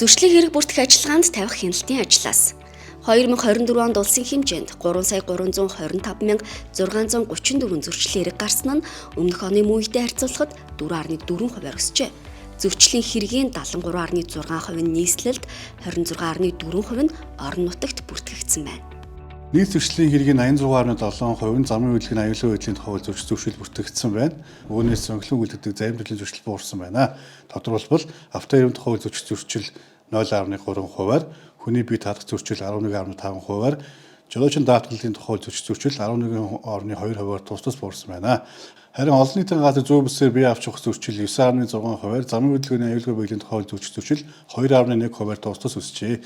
Зөрчлийн хэрэг бүртгэх ажиллагаанд тавих хяналтын ажлаас 2024 онд улсын хэмжээнд 3,325,634 зөрчлийн хэрэг гарсан нь өмнөх оны мөн үетэй харьцуулахад 4.4%-аар өсжээ. Зөрчлийн хэргийн 73.6% нь нийслэлд, 26.4% нь орон нутагт бүртгэгдсэн байна. Нийт зөрчлийн хэргийн 86.7% нь замын үйлдвэрийн аюулгүй байдлын тухай зөрчил бүртгэгдсэн байна. Үүнээс цонхлон үлддэг зарим төрлийн зөрчил буурсан байна. Тодорхойлбол автоэрийн тухай зөрчил 0.3%-аар, хүний бие таадах зөрчил 11.5%-аар, жолоочийн даатгалын тухай зөрчил 11.2%-аар тус буурсан байна. Харин олон нийтийн газар зүй бүсээр бие авч явах зөрчил 9.6%-аар, замын үйлдвэрийн аюулгүй байдлын тухай зөрчил 2.1%-аар тус өсжээ.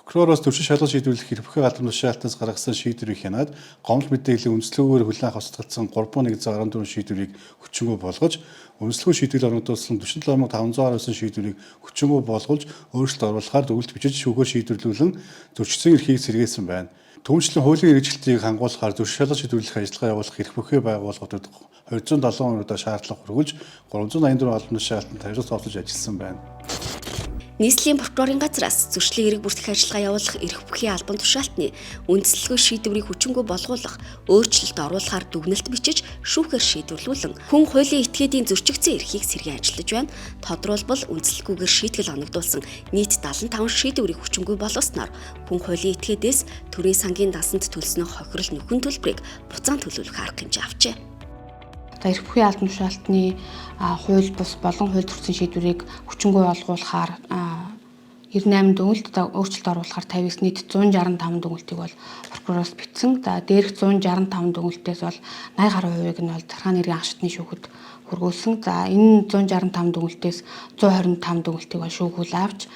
Прокуроос төрчин шалгалт шийдвэрлэх эрхбөхий албан тушаалтаас гаргасан шийдвэрийг хянаад гомдол мэдээллийн үндэслэлгүйгээр хүлээн авах устгагдсан 3.114 шийдвэрийг хүчингүй болгож, үндэслэлгүй шийдвэр оногдуулсан 47,519 шийдвэрийг хүчингүй болгож, өөрчлөлт оруулахаар зөвлөлт бичиж шүүхээр шийдвэрлүүлэн зөрчсөн эрхийг сэргээсэн байна. Түүнчлэн хуулийн хэрэгжилтийг хангуулахаар төрчин шалгалт шийдвэрлэх ажиллагаа явуулах эрхбөхий байгууллагуудад 207 удаа шаардлага хүргэж, 384 албан тушаалтанд тавьж тооцож ажилласан байна. Нийслэлийн прокурорын газраас зөрчлийн хэрэг бүртгэх ажиллагаа явуулах эрх бүхий албан тушаалтны үндэслэлгүй шийдвэрийг хүчингүй болгуулах, өөрчлөлт оруулахаар дүгнэлт бичиж шүүхээр шийдвэрлүүлэн хүн хуулийн этгээдийн зөрчигдсөн эрхийг сэргээн ажиллаж байна. Тодорхойлбол үндэслэлгүйгээр шийтгэл оногдуулсан нийт 75 шийдвэрийг хүчингүй болгосноор хүн хуулийн этгээдээс төрийн сангийн дасанд төлснө хохирол нөхөн төлбөрийг буцаан төлөвлөх арга хэмжээ авчээ. Эрх бүхий албан тушаалтны хууль бус болон хууль зөрчсөн шийдвэрийг хүчингүй олгуулахаар 98 дүгнэлт өөрчлөлт оруулахаар 50-с нийт 165 дүгнэлтийг бол прокуроос бичсэн. Дээрх 165 дүгнэлтээс бол 80 гаруй хувийг нь бол Захиргааны нэрийн ах шатны шүүхэд хүргүүлсэн. Энэ 165 дүгнэлтээс 125 дүгнэлтийг бол шүүгүүл авч,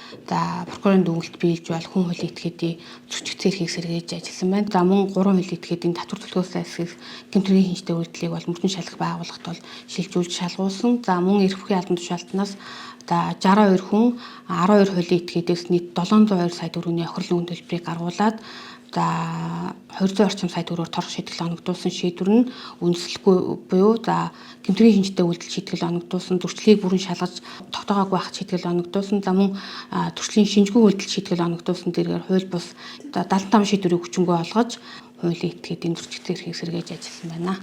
прокурорын дүгнэлт биелж бол хүн хуулийн этгээдийн зөрчигдсөн эрхийг сэргээж ажилласан байна. Мөн 3 хуулийн этгээдийн татвар төлөхөөс айсгах гэмтэргийн хинжтэй үйлдэлийг бол мөрдөн шалгах байгууллагт бол шилжүүлж шалгуулсан. Мөн эрх бүхий албан тушаалтнаас 62 хүн 12 хуулийн этгээдээс нийт 702 сая төгрөгийн хохирол нөхөн төлбөрийг гаргуулад 200 орчим сая төгрөгөөр торох шийтгэл оногдуулсан шийдвэр нь үндэслэлгүй буюу гэмтэргийн хинжтэй үйлдэл шийтгэл оногдуулсан, зөрчлийг бүрэн шалгаж тогтоогоогүй байх шийтгэл оногдуулсан, мөн төрчлийн шинжгүй үйлдэл шийтгэл оногдуулсан зэргээр хууль бус 75 шийдвэрийг хүчингүй олгож хуулийн этгээдийн зөрчигдсөн эрхийг сэргээж ажилласан байна.